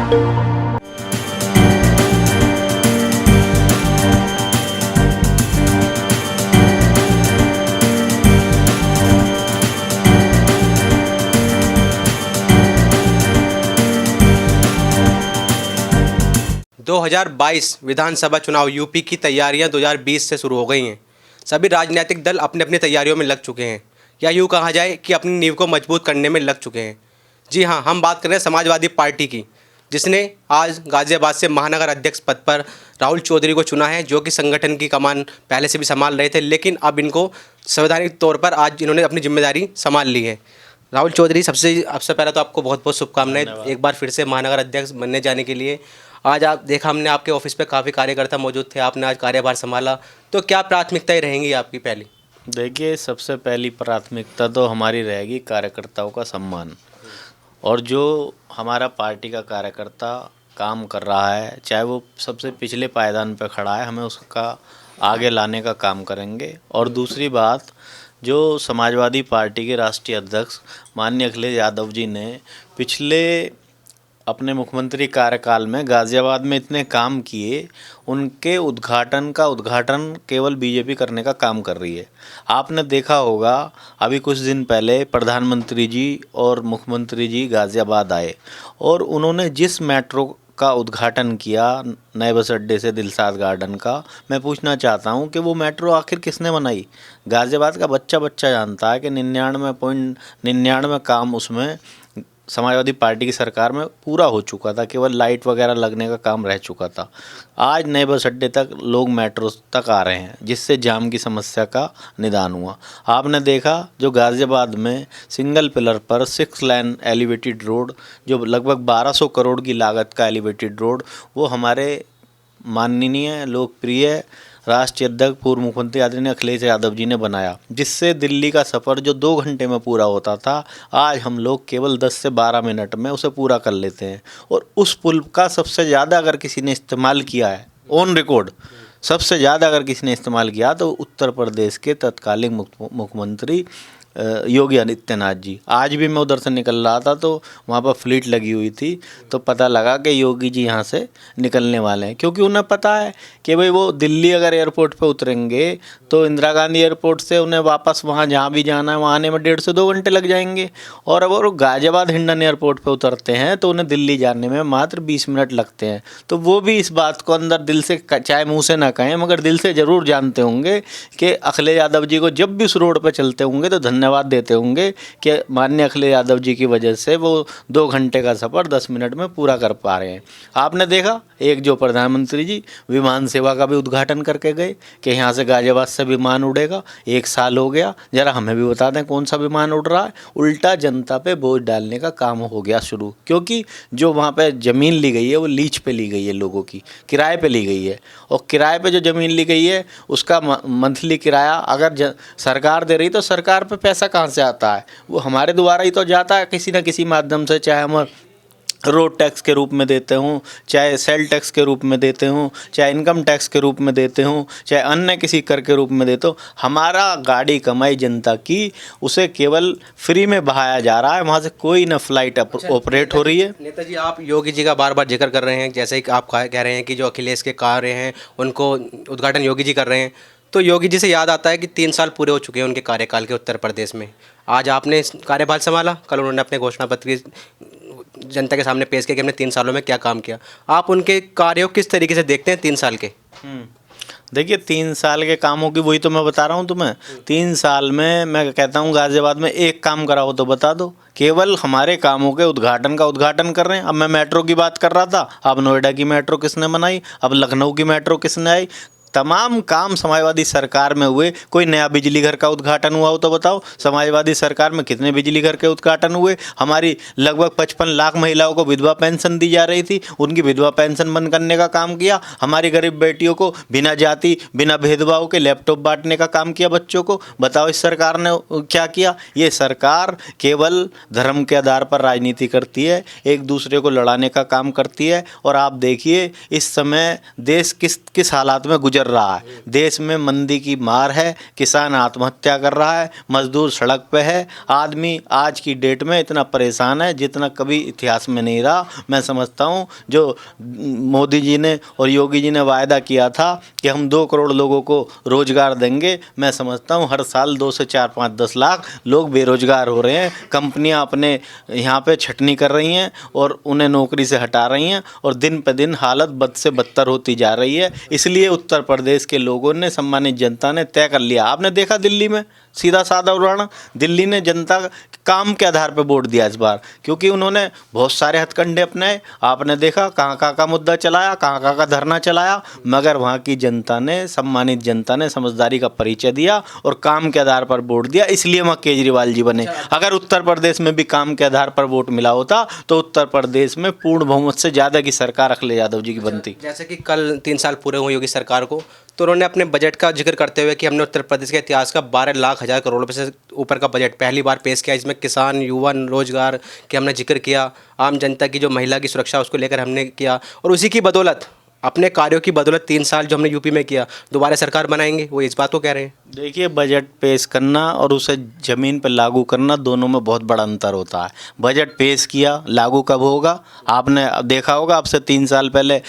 2022 विधानसभा चुनाव यूपी की तैयारियां 2020 से शुरू हो गई हैं। सभी राजनीतिक दल अपनी अपनी तैयारियों में लग चुके हैं, या यूँ कहा जाए कि अपनी नींव को मजबूत करने में लग चुके हैं। जी हाँ, हम बात कर रहे हैं समाजवादी पार्टी की, जिसने आज गाज़ियाबाद से महानगर अध्यक्ष पद पर राहुल चौधरी को चुना है, जो कि संगठन की कमान पहले से भी संभाल रहे थे, लेकिन अब इनको संवैधानिक तौर पर आज इन्होंने अपनी जिम्मेदारी संभाल ली है। राहुल चौधरी, सबसे पहले तो आपको बहुत बहुत शुभकामनाएं एक बार फिर से महानगर अध्यक्ष बनने जाने के लिए। आज आप देखा हमने आपके ऑफिस पे काफ़ी कार्यकर्ता मौजूद थे, आपने आज कार्यभार संभाला, तो क्या प्राथमिकताएं रहेंगी आपकी पहली? देखिए, सबसे पहली प्राथमिकता तो हमारी रहेगी कार्यकर्ताओं का सम्मान। और जो हमारा पार्टी का कार्यकर्ता काम कर रहा है, चाहे वो सबसे पिछले पायदान पर खड़ा है, हमें उसका आगे लाने का काम करेंगे। और दूसरी बात, जो समाजवादी पार्टी के राष्ट्रीय अध्यक्ष माननीय अखिलेश यादव जी ने पिछले अपने मुख्यमंत्री कार्यकाल में गाज़ियाबाद में इतने काम किए, उनके उद्घाटन केवल बीजेपी करने का काम कर रही है। आपने देखा होगा, अभी कुछ दिन पहले प्रधानमंत्री जी और मुख्यमंत्री जी गाज़ियाबाद आए और उन्होंने जिस मेट्रो का उद्घाटन किया, नए बस अड्डे से दिलशाद गार्डन का, मैं पूछना चाहता हूं कि वो मेट्रो आखिर किसने बनाई? गाज़ियाबाद का बच्चा जानता है कि 99.99 काम उसमें समाजवादी पार्टी की सरकार में पूरा हो चुका था, केवल लाइट वगैरह लगने का काम रह चुका था। आज नए बस अड्डे तक लोग मेट्रो तक आ रहे हैं, जिससे जाम की समस्या का निदान हुआ। आपने देखा, जो गाज़ियाबाद में सिंगल पिलर पर 6 लेन एलिवेटेड रोड, जो लगभग 1200 करोड़ की लागत का एलिवेटेड रोड, वो हमारे माननीय लोकप्रिय राष्ट्रीय अध्यक्ष पूर्व मुख्यमंत्री आदरणीय अखिलेश यादव जी ने बनाया, जिससे दिल्ली का सफ़र जो 2 घंटे में पूरा होता था, आज हम लोग केवल 10 से 12 मिनट में उसे पूरा कर लेते हैं। और उस पुल का सबसे ज़्यादा अगर किसी ने इस्तेमाल किया है, ऑन रिकॉर्ड सबसे ज़्यादा अगर किसी ने इस्तेमाल किया, तो उत्तर प्रदेश के तत्कालीन मुख्यमंत्री योगी आदित्यनाथ जी। आज भी मैं उधर से निकल रहा था तो वहाँ पर फ्लीट लगी हुई थी, तो पता लगा कि योगी जी यहाँ से निकलने वाले हैं, क्योंकि उन्हें पता है कि भाई वो दिल्ली अगर एयरपोर्ट पे उतरेंगे तो इंदिरा गांधी एयरपोर्ट से उन्हें वापस वहाँ जहाँ भी जाना है वहाँ आने में 1.5 से 2 घंटे लग जाएंगे। और अगर वो गाज़ियाबाद हिंडन एयरपोर्ट पर उतरते हैं तो उन्हें दिल्ली जाने में मात्र 20 मिनट लगते हैं। तो वो भी इस बात को अंदर दिल से, चाहे मुँह से ना कहें, मगर दिल से ज़रूर जानते होंगे कि अखिलेश यादव जी को जब भी उस रोड पर चलते होंगे तो धन्यवाद देते होंगे कि माननीय अखिलेश यादव जी की वजह से वो 2 घंटे का सफ़र 10 मिनट में पूरा कर पा रहे हैं। आपने देखा, एक जो प्रधानमंत्री जी विमान सेवा का भी उद्घाटन करके गए कि यहाँ से गाज़ियाबाद से विमान उड़ेगा। 1 साल हो गया, ज़रा हमें भी बता दें कौन सा विमान उड़ रहा है। उल्टा जनता पे बोझ डालने का काम हो गया शुरू, क्योंकि जो वहाँ पे ज़मीन ली गई है वो लीज पे ली गई है, लोगों की किराए पे ली गई है। और किराए पे जो ज़मीन ली गई है उसका मंथली किराया अगर सरकार दे रही तो सरकार पे पैसा कहाँ से आता है? वो हमारे द्वारा ही तो जाता है किसी न किसी माध्यम से, चाहे हम रोड टैक्स के रूप में देते हूँ, चाहे सेल टैक्स के रूप में देते हूँ, चाहे इनकम टैक्स के रूप में देते हूँ, चाहे अन्य किसी कर के रूप में देते हो। हमारा गाड़ी कमाई जनता की, उसे केवल फ्री में बहाया जा रहा है, वहाँ से कोई न फ्लाइट ऑपरेट हो रही है। नेताजी, आप योगी जी का बार बार जिक्र कर रहे हैं, जैसे कि आप कह रहे हैं कि जो अखिलेश के कार्य हैं उनको उद्घाटन योगी जी कर रहे हैं, तो योगी जी से याद आता है कि 3 साल पूरे हो चुके हैं उनके कार्यकाल के उत्तर प्रदेश में। आज आपने कार्यभार संभाला, कल उन्होंने अपने घोषणा पत्र जनता के सामने पेश किया कि हमने 3 सालों में क्या काम किया। आप उनके कार्यों किस तरीके से देखते हैं 3 साल के? देखिए, 3 साल के कामों की वही तो मैं बता रहा हूँ तुम्हें। 3 साल में मैं कहता हूँ गाज़ियाबाद में एक काम करा हो तो बता दो। केवल हमारे कामों के उद्घाटन कर रहे हैं। अब मैं मेट्रो की बात कर रहा था, अब नोएडा की मेट्रो किसने बनाई, अब लखनऊ की मेट्रो किसने आई। तमाम काम समाजवादी सरकार में हुए। कोई नया बिजली घर का उद्घाटन हुआ हो तो बताओ, समाजवादी सरकार में कितने बिजली घर के उद्घाटन हुए। हमारी लगभग 55 लाख महिलाओं को विधवा पेंशन दी जा रही थी, उनकी विधवा पेंशन बंद करने का काम किया। हमारी गरीब बेटियों को बिना जाति बिना भेदभाव के लैपटॉप बांटने का काम किया बच्चों को। बताओ इस सरकार ने क्या किया? ये सरकार केवल धर्म के आधार पर राजनीति करती है, एक दूसरे को लड़ाने का काम करती है। और आप देखिए इस समय देश किस हालात में गुजर गुजर रहा है। देश में मंदी की मार है, किसान आत्महत्या कर रहा है, मजदूर सड़क पे है, आदमी आज की डेट में इतना परेशान है जितना कभी इतिहास में नहीं रहा। मैं समझता हूँ जो मोदी जी ने और योगी जी ने वायदा किया था कि हम 2 करोड़ लोगों को रोजगार देंगे, मैं समझता हूँ हर साल 2 से 4, 5, 10 लाख लोग बेरोजगार हो रहे हैं। कंपनियां अपने यहाँ पे छटनी कर रही हैं और उन्हें नौकरी से हटा रही हैं और दिन पे दिन हालत बद से बदतर होती जा रही है। इसलिए उत्तर प्रदेश के लोगों ने, सम्मानित जनता ने तय कर लिया। आपने देखा दिल्ली में, सीधा साधा उदाहरण, दिल्ली ने जनता काम के आधार पर वोट दिया इस बार, क्योंकि उन्होंने बहुत सारे हथकंडे अपनाए। आपने देखा कहाँ कहाँ का मुद्दा चलाया, कहाँ कहाँ का धरना चलाया, मगर वहाँ की जनता ने, सम्मानित जनता ने समझदारी का परिचय दिया और काम के आधार पर वोट दिया। इसलिए वहाँ केजरीवाल जी बने। अगर उत्तर प्रदेश में भी काम के आधार पर वोट मिला होता तो उत्तर प्रदेश में पूर्ण बहुमत से ज़्यादा की सरकार अखिलेश यादव जी की बनती। जैसे कि कल 3 साल पूरे हुए योगी सरकार को, तो उन्होंने अपने बजट का जिक्र करते हुए कि हमने उत्तर प्रदेश के इतिहास का 12 लाख हज़ार करोड़ रुपये से ऊपर का बजट पहली बार पेश किया। इसमें किसान, युवा, रोजगार के हमने जिक्र किया, आम जनता की जो महिला की सुरक्षा उसको लेकर हमने किया, और उसी की बदौलत, अपने कार्यों की बदौलत 3 साल जो हमने यूपी में किया, दोबारा सरकार बनाएंगे, वो इस बात को कह रहे हैं। देखिए, बजट पेश करना और उसे ज़मीन पर लागू करना, दोनों में बहुत बड़ा अंतर होता है। बजट पेश किया, लागू कब होगा? आपने देखा होगा, अब से 3 साल पहले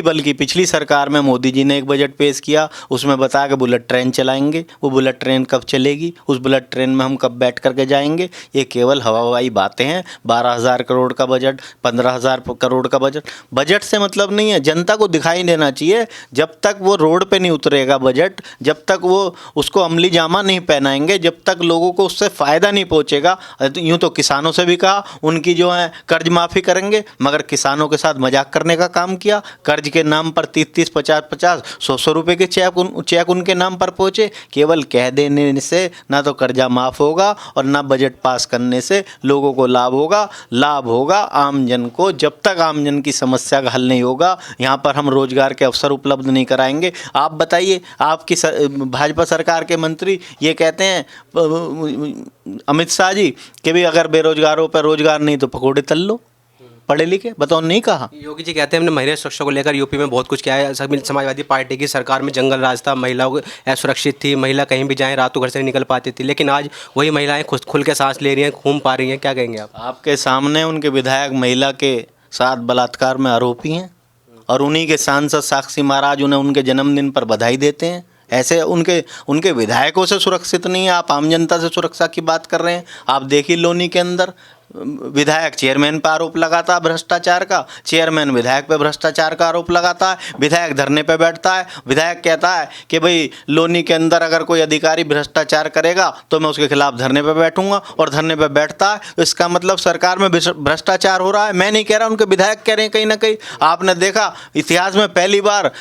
बल्कि पिछली सरकार में मोदी जी ने एक बजट पेश किया, उसमें बताया कि बुलेट ट्रेन चलाएंगे। वो बुलेट ट्रेन कब चलेगी? उस बुलेट ट्रेन में हम कब बैठ करके जाएंगे? ये केवल हवाई बातें हैं। 12,000 करोड़ का बजट, 15,000 करोड़ का बजट से मतलब नहीं है। जनता को दिखाई देना चाहिए। जब तक वो रोड पे नहीं उतरेगा बजट, जब तक वो उसको अमली जामा नहीं पहनाएंगे, जब तक लोगों को उससे फ़ायदा नहीं पहुंचेगा। यूँ तो किसानों से भी कहा उनकी जो है कर्ज माफ़ी करेंगे, मगर किसानों के साथ मजाक करने का काम किया। कर्ज के नाम पर 30-30, 50-50, 100-100 रुपये के चेक उनके नाम पर पहुँचे। केवल कह देने से ना तो कर्जा माफ़ होगा और ना बजट पास करने से लोगों को लाभ होगा आम जन को। जब तक आम जन की समस्या का हल नहीं होगा, यहाँ पर हम रोजगार के अवसर उपलब्ध नहीं कराएंगे। आप बताइए, आपकी भाजपा सरकार के मंत्री ये कहते हैं, अमित शाह जी, कि भी अगर बेरोजगारों पर रोजगार नहीं तो पकौड़े तल लो। पढ़े लिखे बताओ, नहीं कहा। योगी जी कहते हैं हमने महिला सुरक्षा को लेकर यूपी में बहुत कुछ किया है। समाजवादी पार्टी की सरकार में जंगल राज था, महिलाओं असुरक्षित थी, महिला कहीं भी जाएं रातों घर से नहीं निकल पाती थी, लेकिन आज वही महिलाएं खुल के सांस ले रही हैं, घूम पा रही हैं। क्या कहेंगे आप? आपके सामने उनके विधायक महिला के साथ बलात्कार में आरोपी हैं और उन्हीं के सांसद साक्षी महाराज उन्हें उनके जन्मदिन पर बधाई देते हैं। ऐसे उनके विधायकों से सुरक्षित नहीं है। आप आम जनता से सुरक्षा की बात कर रहे हैं। आप देखिए, लोनी के अंदर विधायक चेयरमैन पर आरोप लगाता है भ्रष्टाचार का, चेयरमैन विधायक पे भ्रष्टाचार का आरोप लगाता है, विधायक धरने पे बैठता है, विधायक कहता है कि भाई लोनी के अंदर अगर कोई अधिकारी भ्रष्टाचार करेगा तो मैं उसके खिलाफ धरने पे बैठूंगा, और धरने पे बैठता है। तो इसका मतलब सरकार में भ्रष्टाचार हो रहा है। मैं नहीं कह रहा, उनके विधायक कह रहे हैं कहीं ना कहीं। आपने देखा, इतिहास में पहली बार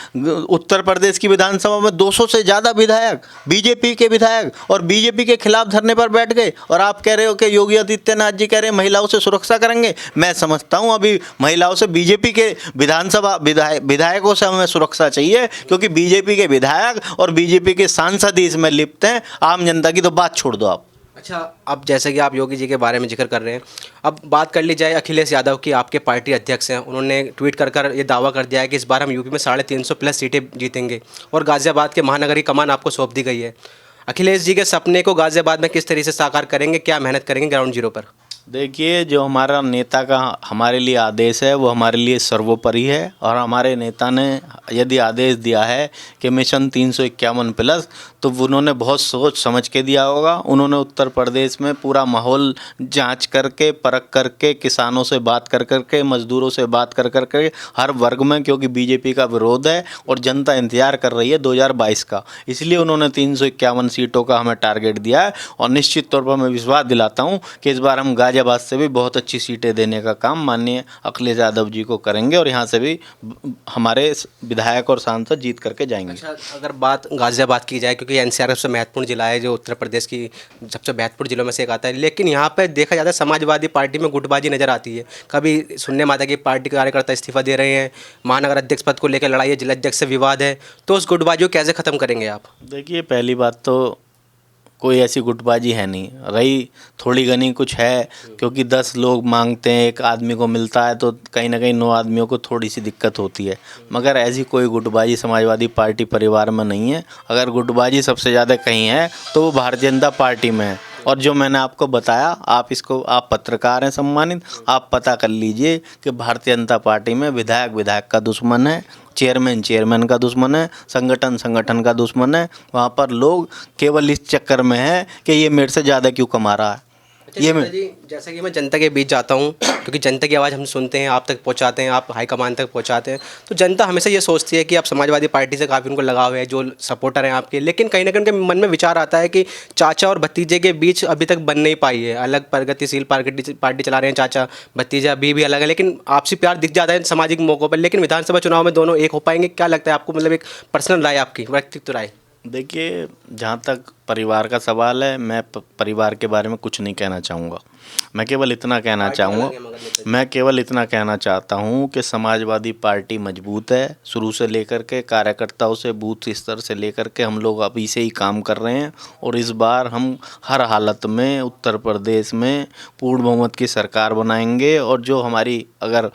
उत्तर प्रदेश की विधानसभा में 200 से ज़्यादा विधायक, बीजेपी के विधायक, और बीजेपी के खिलाफ धरने पर बैठ गए, और आप कह रहे हो कि योगी आदित्यनाथ जी कह रहे हैं महिलाओं से सुरक्षा करेंगे। मैं समझता हूं अभी महिलाओं से, बीजेपी के विधानसभा विधायकों से हमें सुरक्षा चाहिए, क्योंकि बीजेपी के विधायक और बीजेपी के सांसद ही इसमें लिप्त हैं। आम जनता की तो बात छोड़ दो आप। अच्छा, अब जैसे कि आप योगी जी के बारे में जिक्र कर रहे हैं, अब बात कर ली जाए अखिलेश यादव की, आपके पार्टी अध्यक्ष हैं। उन्होंने ट्वीट कर ये दावा कर दिया है कि इस बार हम यूपी में 350+ सीटें जीतेंगे और गाज़ियाबाद के महानगरी कमान आपको सौंप दी गई है। अखिलेश जी के सपने को गाज़ियाबाद में किस तरीके से साकार करेंगे? क्या मेहनत करेंगे ग्राउंड जीरो पर? देखिए, जो हमारा नेता का हमारे लिए आदेश है वो हमारे लिए सर्वोपरि है, और हमारे नेता ने यदि आदेश दिया है कि मिशन 351+, तो उन्होंने बहुत सोच समझ के दिया होगा। उन्होंने उत्तर प्रदेश में पूरा माहौल जांच करके, परख करके, किसानों से बात कर करके, मजदूरों से बात कर करके, हर वर्ग में, क्योंकि बीजेपी का विरोध है और जनता इंतजार कर रही है 2022 का, इसलिए उन्होंने 351 सीटों का हमें टारगेट दिया है। और निश्चित तौर पर मैं विश्वास दिलाता हूँ कि इस बार हम गाज़ियाबाद से भी बहुत अच्छी सीटें देने का काम माननीय अखिलेश यादव जी को करेंगे, और यहाँ से भी हमारे विधायक और सांसद जीत करके जाएंगे। अच्छा, अगर बात गाज़ियाबाद की जाए, क्योंकि एनसीआर सबसे महत्वपूर्ण जिला है, जो उत्तर प्रदेश की सबसे महत्वपूर्ण जिलों में से एक आता है, लेकिन यहाँ पर देखा जाता है समाजवादी पार्टी में गुटबाजी नजर आती है। कभी सुनने में आता है कि पार्टी के कार्यकर्ता इस्तीफा दे रहे हैं, महानगर अध्यक्ष पद को लेकर लड़ाई है, जिला अध्यक्ष से विवाद है, तो उस गुटबाजी को कैसे ख़त्म करेंगे आप? देखिए, पहली बात तो कोई ऐसी गुटबाजी है नहीं रही, थोड़ी घनी कुछ है, क्योंकि 10 लोग मांगते हैं, एक आदमी को मिलता है तो कहीं ना कहीं 9 आदमियों को थोड़ी सी दिक्कत होती है। मगर ऐसी कोई गुटबाजी समाजवादी पार्टी परिवार में नहीं है। अगर गुटबाजी सबसे ज़्यादा कहीं है तो वो भारतीय जनता पार्टी में है। और जो मैंने आपको बताया, आप पत्रकार हैं सम्मानित, आप पता कर लीजिए कि भारतीय जनता पार्टी में विधायक का दुश्मन है, चेयरमैन का दुश्मन है, संगठन का दुश्मन है। वहाँ पर लोग केवल इस चक्कर में है कि ये मेरे से ज़्यादा क्यों कमा रहा है। ये मैं जी, जैसे कि मैं जनता के बीच जाता हूँ, क्योंकि जनता की आवाज़ हम सुनते हैं, आप तक पहुँचाते हैं, आप हाईकमान तक पहुँचाते हैं, तो जनता हमेशा ये सोचती है कि आप समाजवादी पार्टी से काफ़ी उनको लगाव है, जो सपोर्टर हैं आपके। लेकिन कहीं ना कहीं उनके मन में विचार आता है कि चाचा और भतीजे के बीच अभी तक बन नहीं पाई है। अलग प्रगतिशील पार्टी चला रहे हैं चाचा, भतीजा अभी भी अलग है, लेकिन आपसी प्यार दिख जाता है सामाजिक मौक़ों पर। लेकिन विधानसभा चुनाव में दोनों एक हो पाएंगे? क्या लगता है आपको, मतलब एक पर्सनल राय, आपकी व्यक्तिगत राय? देखिए, जहाँ तक परिवार का सवाल है, मैं परिवार के बारे में कुछ नहीं कहना चाहूँगा। मैं केवल इतना कहना चाहता हूँ कि समाजवादी पार्टी मजबूत है, शुरू से लेकर के कार्यकर्ताओं से, बूथ स्तर से लेकर के हम लोग अभी से ही काम कर रहे हैं। और इस बार हम हर हालत में उत्तर प्रदेश में पूर्ण बहुमत की सरकार बनाएंगे। और जो हमारी अगर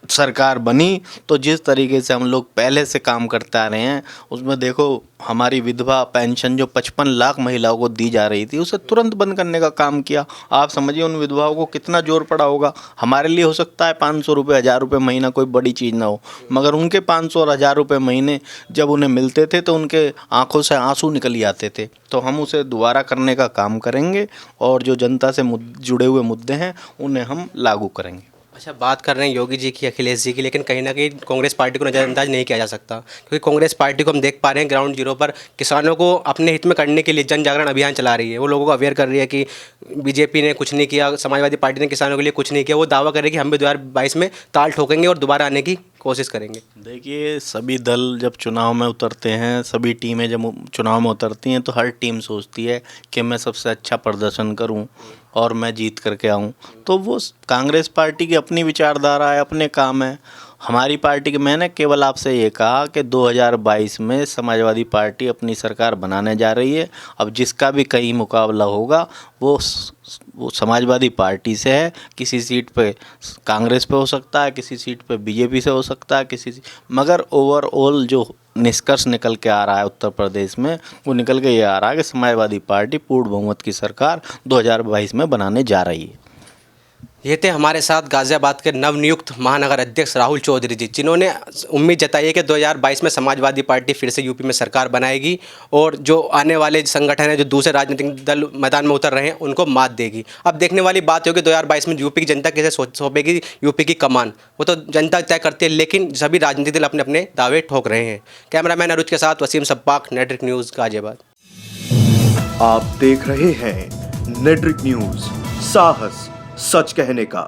सरकार बनी तो जिस तरीके से हम लोग पहले से काम करते आ रहे हैं, उसमें देखो हमारी विधवा पेंशन जो 55 लाख महिलाओं को दी जा रही थी, उसे तुरंत बंद करने का काम किया। आप समझिए उन विधवाओं को कितना जोर पड़ा होगा। हमारे लिए हो सकता है 500 रुपये 1000 रुपये महीना कोई बड़ी चीज़ ना हो, मगर उनके 500 और 1000 रुपये महीने जब उन्हें मिलते थे तो उनके आंखों से आंसू निकल आते थे। तो हम उसे दोबारा करने का काम करेंगे और जो जनता से जुड़े हुए मुद्दे हैं उन्हें हम लागू करेंगे। अच्छा, बात कर रहे हैं योगी जी की, अखिलेश जी की, लेकिन कहीं ना कहीं कांग्रेस पार्टी को नज़रअंदाज नहीं किया जा सकता, क्योंकि कांग्रेस पार्टी को हम देख पा रहे हैं ग्राउंड जीरो पर किसानों को अपने हित में करने के लिए जन जागरण अभियान चला रही है। वो लोगों को अवेयर कर रही है कि बीजेपी ने कुछ नहीं किया, समाजवादी पार्टी ने किसानों के लिए कुछ नहीं किया। वो दावा कर रही है कि हम भी 2022 में ताल ठोकेंगे और दोबारा आने की कोशिश करेंगे। देखिए, सभी दल जब चुनाव में उतरते हैं, सभी टीमें जब चुनाव में उतरती हैं, तो हर टीम सोचती है कि मैं सबसे अच्छा प्रदर्शन करूं और मैं जीत करके आऊं। तो वो कांग्रेस पार्टी की अपनी विचारधारा है, अपने काम है। हमारी पार्टी के, मैंने केवल आपसे ये कहा कि 2022 में समाजवादी पार्टी अपनी सरकार बनाने जा रही है। अब जिसका भी कहीं मुकाबला होगा वो समाजवादी पार्टी से है। किसी सीट पे कांग्रेस पे हो सकता है, किसी सीट पे बीजेपी से हो सकता है, मगर ओवरऑल जो निष्कर्ष निकल के आ रहा है उत्तर प्रदेश में, वो निकल के ये आ रहा है कि समाजवादी पार्टी पूर्ण बहुमत की सरकार 2022 में बनाने जा रही है। ये थे हमारे साथ गाज़ियाबाद के नवनियुक्त महानगर अध्यक्ष राहुल चौधरी जी, जिन्होंने उम्मीद जताई है कि 2022 में समाजवादी पार्टी फिर से यूपी में सरकार बनाएगी और जो आने वाले संगठन हैं, जो दूसरे राजनीतिक दल मैदान में उतर रहे हैं, उनको मात देगी। अब देखने वाली बात होगी 2022 में यूपी की जनता कैसे सौंपेगी यूपी की कमान, वो तो जनता तय करती है, लेकिन सभी राजनीतिक दल अपने अपने दावे ठोक रहे हैं। कैमरामैन अरुज के साथ वसीम सब्बाक, नेटवर्क न्यूज़ गाज़ियाबाद। आप देख रहे हैं नेटवर्क न्यूज, साहस सच कहने का।